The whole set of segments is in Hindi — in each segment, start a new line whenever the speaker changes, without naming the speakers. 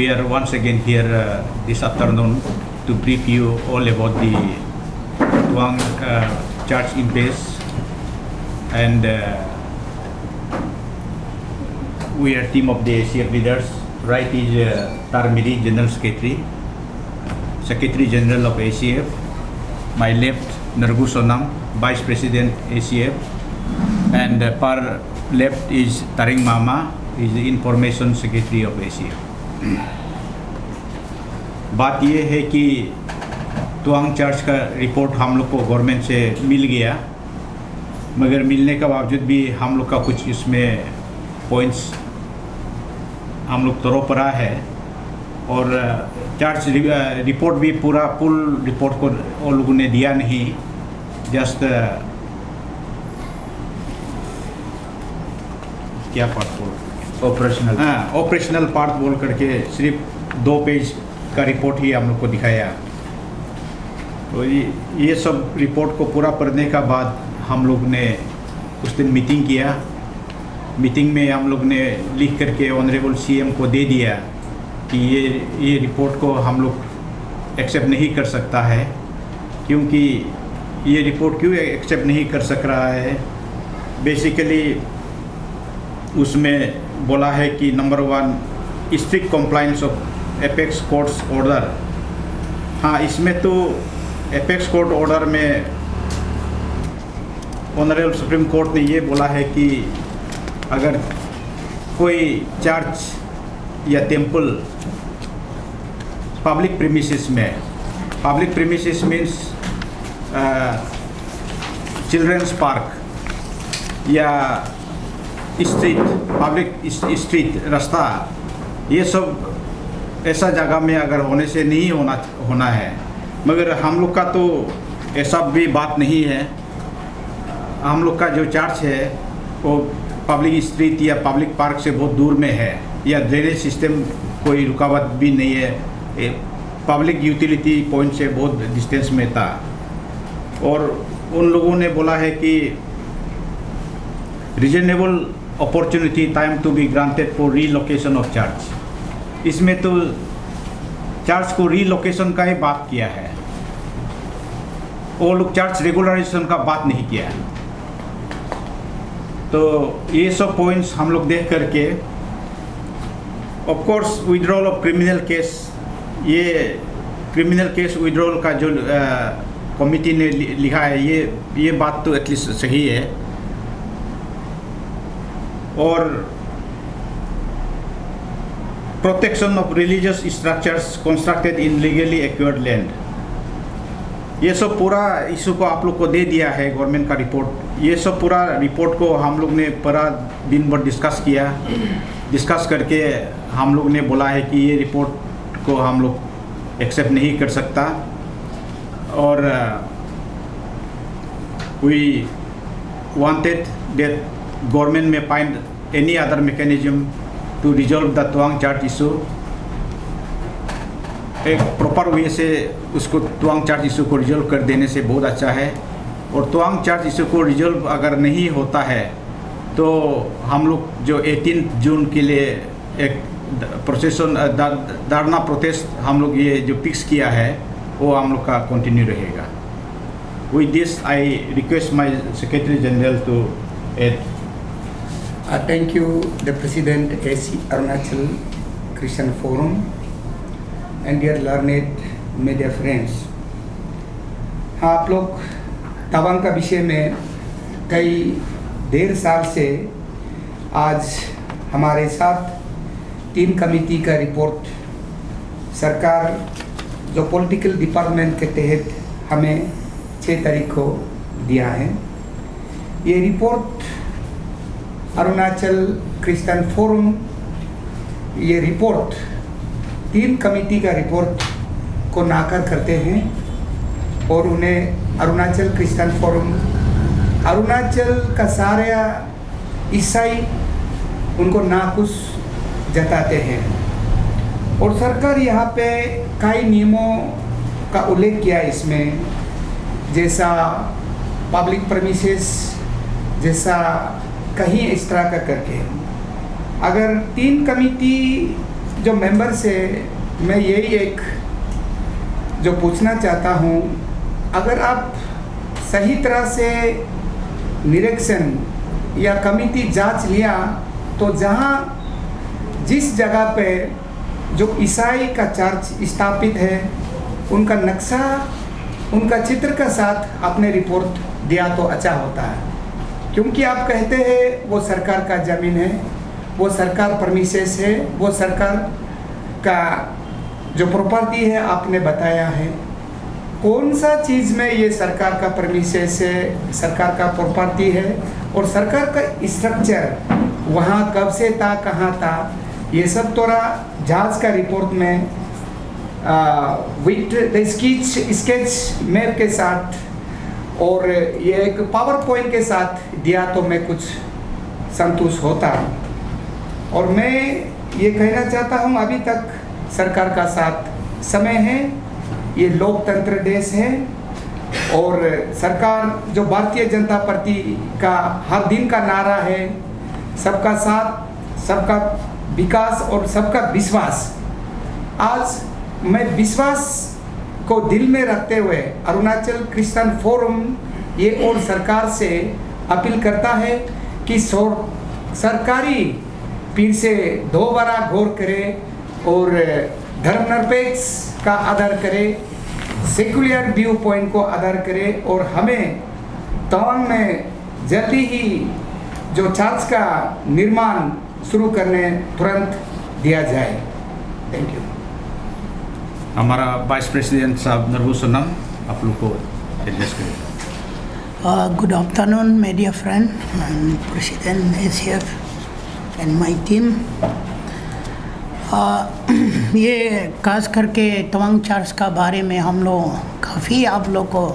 we are once again here this afternoon to brief you all about the Tuang Church in place, and we are team of the ACF leaders. Right is Tarmiri, General Secretary, Secretary General of ACF. My left, Nargu Sonam, Vice President ACF, and par left is Taring Mama, is the Information Secretary of ACF. बात ये है कि तुआंग चर्च का रिपोर्ट हम लोग को गवर्नमेंट से मिल गया, मगर मिलने का बावजूद भी हम लोग का कुछ इसमें पॉइंट्स हम लोग तरोपरा है, और चर्च रिपोर्ट भी पूरा फुल रिपोर्ट को उन लोगों ने दिया नहीं, जस्ट क्या पार्ट बोल ऑपरेशनल पार्ट बोल करके सिर्फ 2 पेज का रिपोर्ट ही हम लोग को दिखाया। तो ये सब रिपोर्ट को पूरा पढ़ने का बाद हम लोग ने उस दिन मीटिंग किया। मीटिंग में हम लोग ने लिख करके ऑनरेबल सीएम को दे दिया कि ये रिपोर्ट को हम लोग एक्सेप्ट नहीं कर सकता है। क्योंकि ये रिपोर्ट क्यों एक्सेप्ट नहीं कर सक रहा है, बेसिकली उसमें बोला है कि number 1 strict compliance of apex court's order. हाँ, इसमें तो एपेक्स कोर्ट ऑर्डर में ऑनरेबल सुप्रीम कोर्ट ने ये बोला है कि अगर कोई चर्च या टेम्पल पब्लिक प्रीमिसेस में, public premises means children's park या स्ट्रीट, पब्लिक स्ट्रीट, रास्ता, ये सब ऐसा जगह में अगर होने से नहीं होना है। मगर हम लोग का तो ऐसा भी बात नहीं है। हम लोग का जो चर्च है वो पब्लिक स्ट्रीट या पब्लिक पार्क से बहुत दूर में है, या ड्रेनेज सिस्टम कोई रुकावट भी नहीं है, पब्लिक यूटिलिटी पॉइंट से बहुत डिस्टेंस में था। और उन लोगों ने बोला है कि reasonable opportunity time to be granted for relocation of church. इसमें तो चर्च को रीलोकेशन का ही बात किया है, वो लोग चर्च रेगुलराइजेशन का बात नहीं किया है। तो ये सब पॉइंट्स हम लोग देख करके, of course withdrawal of criminal case, ये क्रिमिनल केस विड्रॉल का जो कमिटी ने लिखा है, ये बात तो एटलीस्ट सही है। और protection of religious structures constructed in legally acquired land, ये सब पूरा इशू को आप लोग को दे दिया है गवर्नमेंट का रिपोर्ट। ये सब पूरा रिपोर्ट को हम लोग ने पूरा दिन भर डिस्कस किया। डिस्कस करके हम लोग ने बोला है कि ये रिपोर्ट को हम लोग एक्सेप्ट नहीं कर सकता, और वी वांटेड दैट गवर्नमेंट में find any other mechanism to resolve the Tuang church issue. एक प्रॉपर वे से उसको तुआंग चर्च इशू को रिजॉल्व कर देने से बहुत अच्छा है। और तुआंग चर्च इशू को रिजॉल्व अगर नहीं होता है तो हम लोग जो 18 जून के लिए एक प्रोसेसन धरना प्रोटेस्ट हम लोग ये जो फिक्स किया है वो हम लोग का कंटिन्यू रहेगा। With this I request my secretary general to add.
Thank you, the President, AC Arunachal Christian Forum, and dear learned media friends. हाँ, आप लोग तवांग का विषय में कई देर साल से आज हमारे साथ 3 कमेटी का रिपोर्ट सरकार जो पॉलिटिकल डिपार्टमेंट के तहत हमें 6 तारीख को दिया है। ये रिपोर्ट अरुणाचल क्रिश्चियन फोरम, ये रिपोर्ट 3 कमेटी का रिपोर्ट को नाकार करते हैं, और उन्हें अरुणाचल क्रिश्चियन फोरम, अरुणाचल का सारा ईसाई उनको नाखुश जताते हैं। और सरकार यहाँ पे कई नियमों का उल्लेख किया इसमें, जैसा पब्लिक प्रेमिसेस, जैसा कहीं इस तरह का करके। अगर 3 कमेटी जो मेंबर से मैं यही एक जो पूछना चाहता हूँ, अगर आप सही तरह से निरीक्षण या कमिटी जांच लिया तो जहाँ जिस जगह पे जो ईसाई का चर्च स्थापित है उनका नक्शा, उनका चित्र के साथ आपने रिपोर्ट दिया तो अच्छा होता है, क्योंकि आप कहते हैं वो सरकार का ज़मीन है, वो सरकार परमिसेस है, वो सरकार का जो प्रॉपर्टी है आपने बताया है। कौन सा चीज़ में ये सरकार का परमिसेस है, सरकार का प्रॉपर्टी है, और सरकार का स्ट्रक्चर वहाँ कब से था, कहाँ था, ये सब थोड़ा जांच का रिपोर्ट में विथ स्केच मैप के साथ और ये एक पावर पॉइंट के साथ दिया तो मैं कुछ संतुष्ट होता। और मैं ये कहना चाहता हूँ, अभी तक सरकार का साथ समय है, ये लोकतंत्र देश है और सरकार जो भारतीय जनता पार्टी का हर दिन का नारा है, सबका साथ, सबका विकास और सबका विश्वास। आज मैं विश्वास को दिल में रखते हुए अरुणाचल क्रिश्चियन फोरम ये और सरकार से अपील करता है कि सरकारी पीर से दोबारा गौर करे और धर्मनिरपेक्ष का आदर करे, सेकुलर व्यू पॉइंट को आदर करे और हमें तवांग में जल्दी ही जो चर्च का निर्माण शुरू करने तुरंत दिया जाए। Thank you.
हमारा वाइस प्रेसिडेंट साहब नरबू सनम आप लोग को एड्रेस करें।
Good afternoon, my dear friend, and President is here and my team. ये खास करके तवांग चर्च का बारे में हम लोग काफ़ी आप लोग को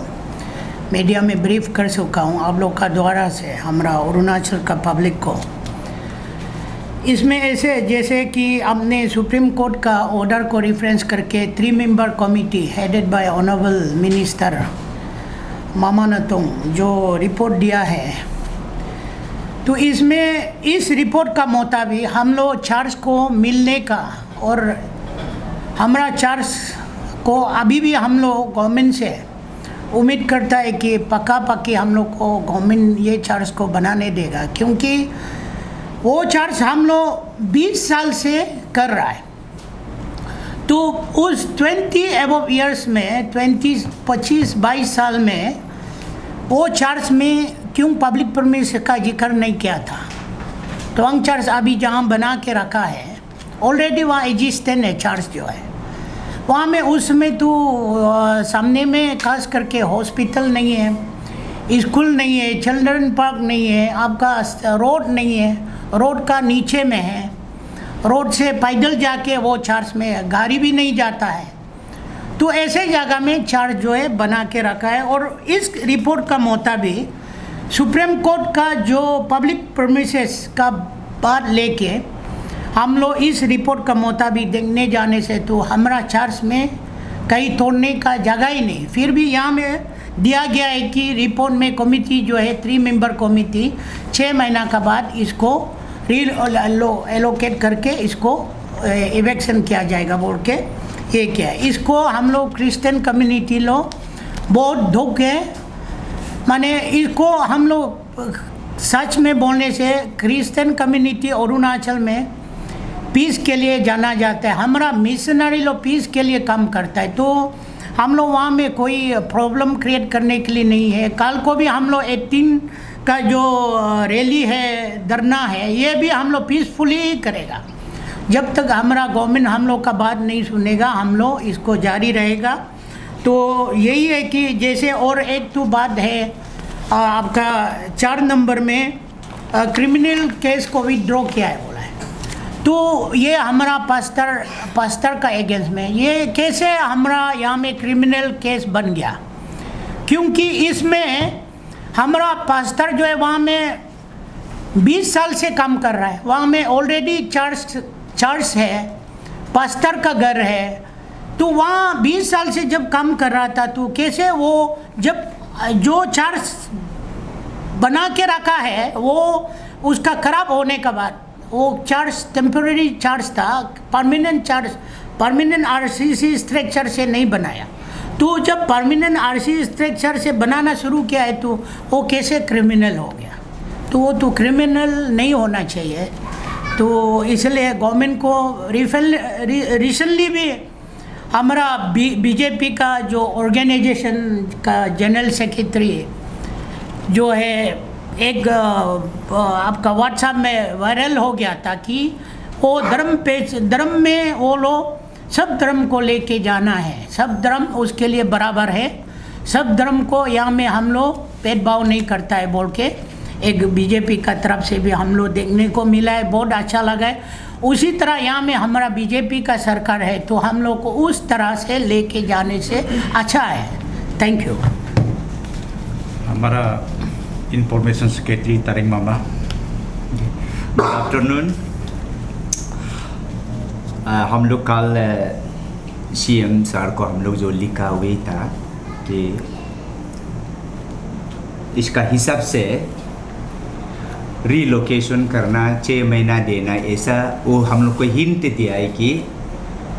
मीडिया में ब्रीफ कर चुका हूँ, आप लोग का द्वारा से हमारा अरुणाचल का पब्लिक को। इसमें ऐसे जैसे कि हमने सुप्रीम कोर्ट का ऑर्डर को रेफरेंस करके 3 member committee headed by honourable minister Mama Natung जो रिपोर्ट दिया है, तो इसमें इस रिपोर्ट का मुताबिक हम लोग चर्च को मिलने का और हमारा चर्च को अभी भी हम लोग गवर्नमेंट से उम्मीद करता है कि पक्का पक्की हम लोग को गवर्नमेंट ये चर्च को बनाने देगा, क्योंकि वो चर्च हम लोग 20 साल से कर रहा है। तो उस 20 अबव ईयर्स में 25-22 साल में वो चर्च में क्यों पब्लिक परमिशन का जिक्र नहीं किया था। तवांग चर्च अभी जहाँ बना के रखा है ऑलरेडी वहाँ एग्जिस्टेंट है चर्च जो है वहाँ में, उसमें तो सामने में खास करके हॉस्पिटल नहीं है, स्कूल नहीं है, चिल्ड्रन पार्क नहीं है, आपका रोड नहीं है, रोड का नीचे में है, रोड से पैदल जाके वो चर्च में गाड़ी भी नहीं जाता है। तो ऐसे जगह में चर्च जो है बना के रखा है। और इस रिपोर्ट का मुताबिक सुप्रीम कोर्ट का जो पब्लिक परमिसेस का बात लेके हम लोग इस रिपोर्ट का मुताबिक देखने जाने से तो हमारा चर्च में कहीं तोड़ने का जगह ही नहीं। फिर भी यहाँ में दिया गया है कि रिपोर्ट में कमिटी जो है 3 मेंबर कमिटी 6 महीना का बाद इसको एलोकेट करके इसको इवेक्शन किया जाएगा बोल के ये क्या है। इसको हम लोग क्रिश्चियन कम्युनिटी लोग बहुत दुख है, माने इसको हम लोग सच में बोलने से क्रिश्चियन कम्युनिटी अरुणाचल में पीस के लिए जाना जाता है। हमारा मिशनरी लोग पीस के लिए काम करता है, तो हम लोग वहाँ में कोई प्रॉब्लम क्रिएट करने के लिए नहीं है। कल को भी हम लोग 18 का जो रैली है, धरना है, ये भी हम लोग पीसफुली ही करेगा। जब तक हमारा गवर्नमेंट हम लोग का बात नहीं सुनेगा हम लोग इसको जारी रहेगा। तो यही है कि जैसे और एक तो बात है आपका 4 नंबर में क्रिमिनल केस को विड्रॉ किया है बोला है, तो ये हमारा पास्टर का अगेंस्ट में ये कैसे हमारा यहाँ में क्रिमिनल केस बन गया, क्योंकि इसमें हमारा पास्टर जो है वहाँ में 20 साल से काम कर रहा है, वहाँ में ऑलरेडी चर्च है, पास्टर का घर है, तो वहाँ 20 साल से जब काम कर रहा था तो कैसे वो जब जो चर्च बना के रखा है वो उसका खराब होने के बाद वो चार्ज टेम्पररी चार्ज था, परमानेंट आरसीसी स्ट्रक्चर से नहीं बनाया। तो जब परमानेंट आरसीसी स्ट्रक्चर से बनाना शुरू किया है तो वो कैसे क्रिमिनल हो गया? तो वो तो क्रिमिनल नहीं होना चाहिए। तो इसलिए गवर्नमेंट को रिसेंटली भी हमारा बीजेपी का जो ऑर्गेनाइजेशन का जनरल सेक्रेटरी जो है एक आपका व्हाट्सएप में वायरल हो गया था कि वो धर्म में वो लोग सब धर्म को लेके जाना है, सब धर्म उसके लिए बराबर है, सब धर्म को यहाँ में हम लोग भेदभाव नहीं करता है बोल के एक बीजेपी का तरफ से भी हम लोग देखने को मिला है। बहुत अच्छा लगा है। उसी तरह यहाँ में हमारा बीजेपी का सरकार है तो हम लोग को उस तरह से लेके जाने से अच्छा है। Thank you.
हमारा information secretary Tariq Mama.
Good afternoon. हम लोग कल सीएम सर को हम लोग जो लिखा हुआ था कि इसका हिसाब से रीलोकेशन करना 6 महीना देना, ऐसा वो हम लोग को हिंट दिया है कि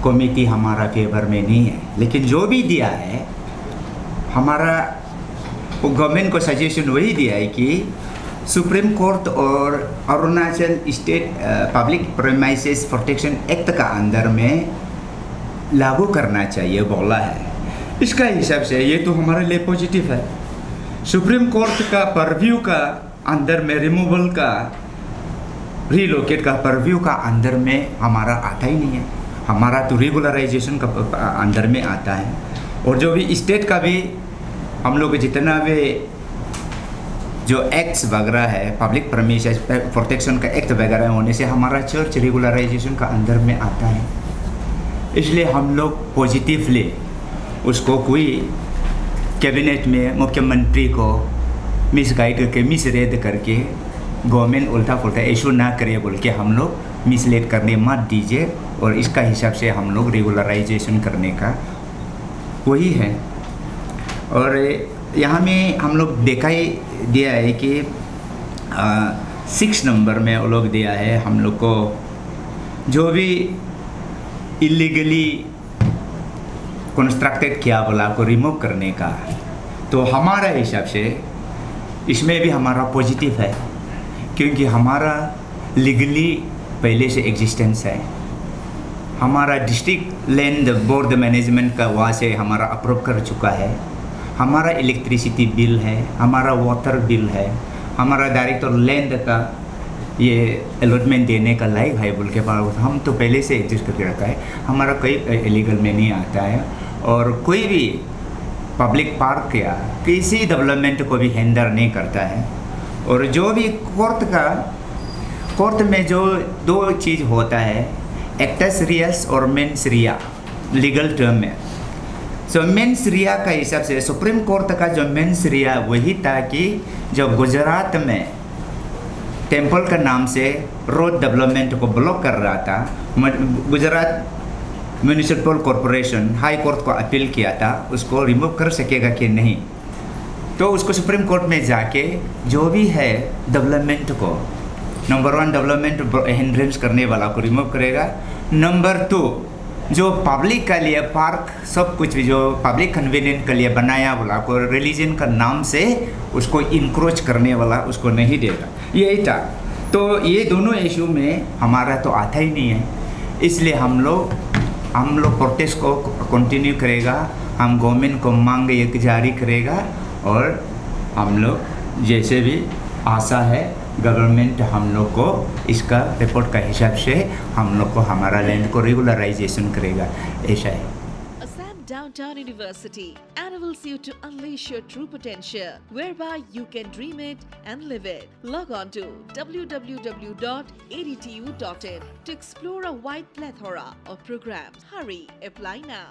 कमेटी हमारा फेवर में नहीं है। लेकिन जो भी दिया है हमारा वो गवर्नमेंट को सजेशन वही दिया है कि सुप्रीम कोर्ट और Arunachal state public premises protection act का अंदर में लागू करना चाहिए बोला है। इसका हिसाब से ये तो हमारे लिए पॉजिटिव है। सुप्रीम कोर्ट का परव्यू का अंदर में रिमूवल का रीलोकेट का परव्यू का अंदर में हमारा आता ही नहीं है। हमारा तो रेगुलराइजेशन का अंदर में आता है। और जो भी स्टेट का भी हम लोग जितना भी जो एक्ट्स वगैरह है पब्लिक प्रीमाइसेस प्रोटेक्शन का एक्ट वगैरह होने से हमारा चर्च रेगुलराइजेशन का अंदर में आता है। इसलिए हम लोग पॉजिटिवली उसको कोई कैबिनेट में मुख्यमंत्री को मिसगाइड करके मिसरीड करके गवर्नमेंट उल्टा पुल्टा इशू ना करे बोल के हम लोग मिसलीड करने मत दीजिए। और इसका हिसाब से हम लोग रेगुलराइजेशन करने का वही है। और यहाँ में हम लोग देखा ही दिया है कि 6 नंबर में वो लोग दिया है हम लोग को जो भी इलीगली कंस्ट्रक्टेड किया बोला को रिमूव करने का। तो हमारा हिसाब से इसमें भी हमारा पॉजिटिव है क्योंकि हमारा लीगली पहले से एग्जिस्टेंस है। हमारा डिस्ट्रिक्ट लैंड बोर्ड मैनेजमेंट का वहाँ से हमारा अप्रूव कर चुका है। हमारा इलेक्ट्रिसिटी बिल है, हमारा वाटर बिल है, हमारा डायरेक्टर लैंड का ये अलॉटमेंट देने का लायक है बोल के बाद हम तो पहले से एग्जिस्ट करके रखा है। हमारा कोई इलीगल में नहीं आता है। और कोई भी पब्लिक पार्क या किसी डेवलपमेंट को भी हिंडर नहीं करता है। और जो भी कोर्ट में जो 2 चीज़ होता है एक्टस रियस और मेंस रिया लीगल टर्म में। सो मेंस रिया का हिसाब से सुप्रीम कोर्ट का जो मेंस रिया वही था कि जब गुजरात में टेम्पल का नाम से रोड डेवलपमेंट को ब्लॉक कर रहा था, Gujarat municipal corporation high court को अपील किया था उसको रिमूव कर सकेगा कि नहीं। तो उसको सुप्रीम कोर्ट में जाके जो भी है डेवलपमेंट को नंबर 1 डेवलपमेंट हिंड्रेंस करने वाला को रिमूव करेगा। नंबर 2 जो पब्लिक के लिए पार्क सब कुछ जो पब्लिक कन्वीनियंस के लिए बनाया वाला को रिलीजन का नाम से उसको इंक्रोच करने वाला उसको नहीं देगा। यही था। तो ये दोनों इशू में हमारा तो आता ही नहीं है। इसलिए हम लोग प्रोटेस्ट को कंटिन्यू करेगा। हम गवर्नमेंट को मांग एक जारी करेगा और हम लोग जैसे भी आशा है गवर्नमेंट हम लोग को इसका रिपोर्ट का हिसाब से हम लोग को हमारा लैंड को रेगुलराइजेशन करेगा, ऐसा है।
Assam Downtown University enables you to unleash your true potential, whereby you can dream it and live it. Log on to www.adtu.in to explore a wide plethora of programs. Hurry, apply now.